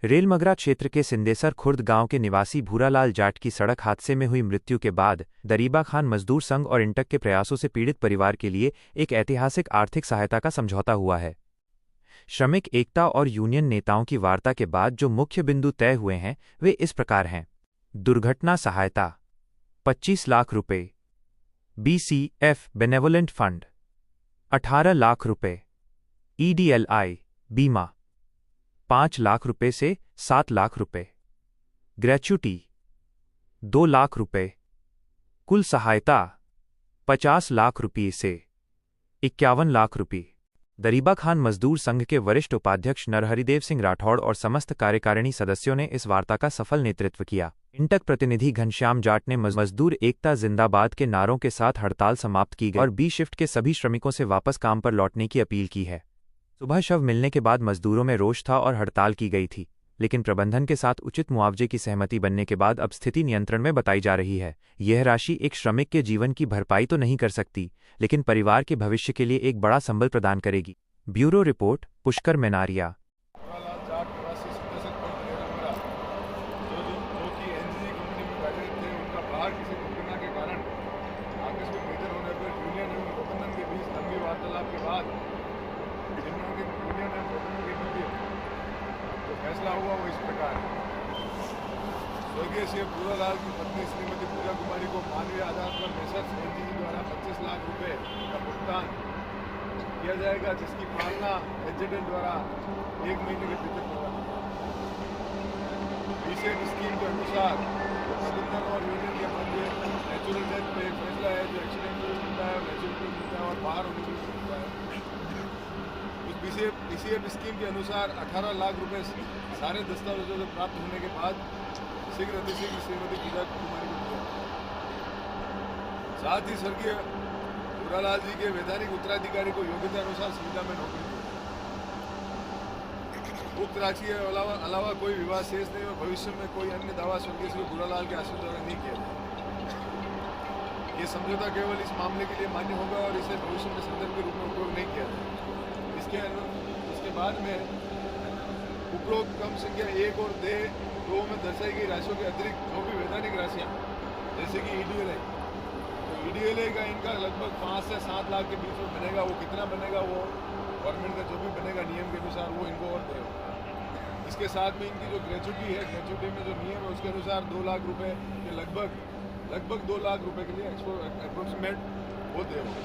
रेलमगरा क्षेत्र के सिंदेसर खुर्द गांव के निवासी भूरालाल जाट की सड़क हादसे में हुई मृत्यु के बाद दरीबा खान मजदूर संघ और इंटक के प्रयासों से पीड़ित परिवार के लिए एक ऐतिहासिक आर्थिक सहायता का समझौता हुआ है। श्रमिक एकता और यूनियन नेताओं की वार्ता के बाद जो मुख्य बिंदु तय हुए हैं वे इस प्रकार हैं। दुर्घटना सहायता 25 लाख रुपये, BCF बेनेवोलेंट फंड 18 लाख रुपये, EDLI बीमा 5 लाख रुपये से 7 लाख रुपये, ग्रेच्युटी 2 लाख रुपये, कुल सहायता 50 लाख रुपये से 51 लाख रुपये। दरीबा खान मजदूर संघ के वरिष्ठ उपाध्यक्ष नरहरिदेव सिंह राठौड़ और समस्त कार्यकारिणी सदस्यों ने इस वार्ता का सफल नेतृत्व किया। इंटक प्रतिनिधि घनश्याम जाट ने मजदूर एकता जिंदाबाद के नारों के साथ हड़ताल समाप्त की गई और बी शिफ्ट के सभी श्रमिकों से वापस काम पर लौटने की अपील की है। सुबह शव मिलने के बाद मजदूरों में रोष था और हड़ताल की गई थी, लेकिन प्रबंधन के साथ उचित मुआवजे की सहमति बनने के बाद अब स्थिति नियंत्रण में बताई जा रही है। यह राशि एक श्रमिक के जीवन की भरपाई तो नहीं कर सकती, लेकिन परिवार के भविष्य के लिए एक बड़ा संबल प्रदान करेगी। Bureau report, Pushkar Menaria. फैसला हुआ वो इस प्रकार है। स्वर्गीय श्री भूरालाल की पत्नी श्रीमती पूजा कुमारी को मानवीय आधार पर मेसर्स एनजीसी द्वारा 25 लाख रुपए का भुगतान किया जाएगा, जिसकी पालना एजेंट द्वारा 1 महीने के भीतर होगा। बीसेट स्कीम के अनुसार प्रबंधन और यूनियन के मध्य नेचुरल डेथ पे फैसला है, जो एक्सीडेंट में मिलता है, नेचुरल में मिलता है और बाहर होने में मिलता है। BCF स्कीम के अनुसार 18 लाख रुपए सारे दस्तावेजों से प्राप्त होने के बाद शीघ्र अतिशीघ्र श्रीमती पूजा कुमारी को दिया। साथ ही स्वर्गीय भूरालाल जी के वैधानिक उत्तराधिकारी को योग्यता अनुसार सुविधा में नौकरी दी। उक्त राशि के अलावा कोई विवाद शेष नहीं और भविष्य में कोई अन्य दावा स्वर्गीय श्री भूरालाल के आश्रित द्वारा नहीं किया जाए। ये समझौता केवल इस मामले के लिए मान्य होगा और इसे भविष्य में संदर्भ के रूप में उपयोग नहीं किया जाए। इसके बाद में उपरोक्त क्रम संख्या 1 और 2 में दर्शाई गई राशियों के अतिरिक्त जो भी वैधानिक राशियाँ जैसे कि EDLI, तो EDLI का इनका लगभग 5 से 7 लाख के बीच में बनेगा। वो कितना बनेगा वो गवर्नमेंट का जो भी बनेगा नियम के अनुसार वो इनको और देगा। इसके साथ में इनकी जो ग्रेच्युटी है, ग्रेच्युटी में जो नियम है उसके अनुसार 2 लाख रुपये के लगभग 2 लाख रुपये के लिए अप्रोक्सीमेट वो देगा।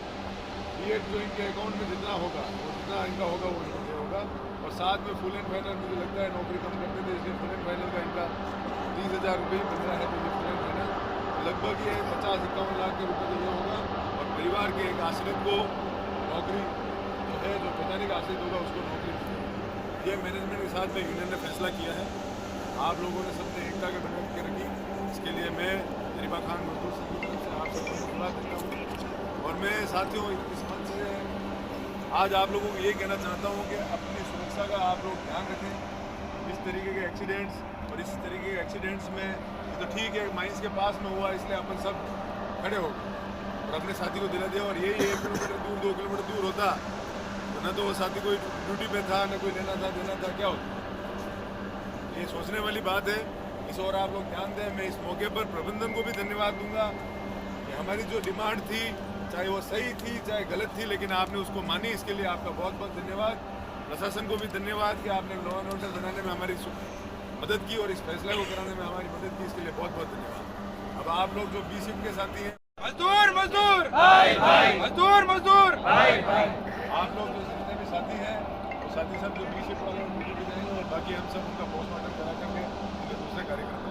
ये जो इनके अकाउंट में जितना होगा वो जितना इनका होगा वो इनको होगा। और साथ में फुल एंड फाइनल मुझे लगता है नौकरी कम करते थे, इसलिए फुल एंड फाइनल का इनका 30,000 रुपये ही मिल रहा है। तो ये फुल एंड फाइनल लगभग ये 50-51 लाख के रुपये ये होगा। और परिवार के एक आश्रित को नौकरी जो है, जो वैधानिक आश्रित होगा उसको नौकरी दी। ये मैनेजमेंट के साथ में यूनियन ने फैसला किया है। आप लोगों ने सबने एकता के बना के रखी, इसके लिए मैं दरीबा खान मजदूर संघ की तरफ से आप सबको धन्यवाद देता हूँ। और मैं साथियों इस मंच से आज आप लोगों को ये कहना चाहता हूँ कि अपनी सुरक्षा का आप लोग ध्यान रखें। इस तरीके के एक्सीडेंट्स और इस तरीके के एक्सीडेंट्स में तो ठीक है माइंस के पास में हुआ इसलिए अपन सब खड़े हो गए और अपने साथी को दिला दिया। और यही 1 किलोमीटर दूर 2 किलोमीटर दूर होता तो न तो वो साथी कोई ड्यूटी पे था, न कोई लेना था देना था, क्या होता। ये सोचने वाली बात है, इस और आप लोग ध्यान दें। मैं इस मौके पर प्रबंधन को भी धन्यवाद दूंगा कि हमारी जो डिमांड थी चाहे वो सही थी चाहे गलत थी, लेकिन आपने उसको मानी, इसके लिए आपका बहुत बहुत धन्यवाद। प्रशासन को भी धन्यवाद कि आपने लॉ एंड ऑर्डर बनाने में हमारी मदद की और इस फैसले को कराने में हमारी मदद की, इसके लिए बहुत बहुत धन्यवाद। अब आप लोग जो बी शिफ्ट के साथी हैं, मजदूर मजदूर भाई भाई, मजदूर मजदूर भाई भाई, आप लोग जो जितने भी साथी हैं वो साथी सब जो बी शिफ्ट वाले ड्यूटी पे जाएंगे और बाकी हम सब उनका पोस्टमार्टम करा करके दूसरे कार्यक्रम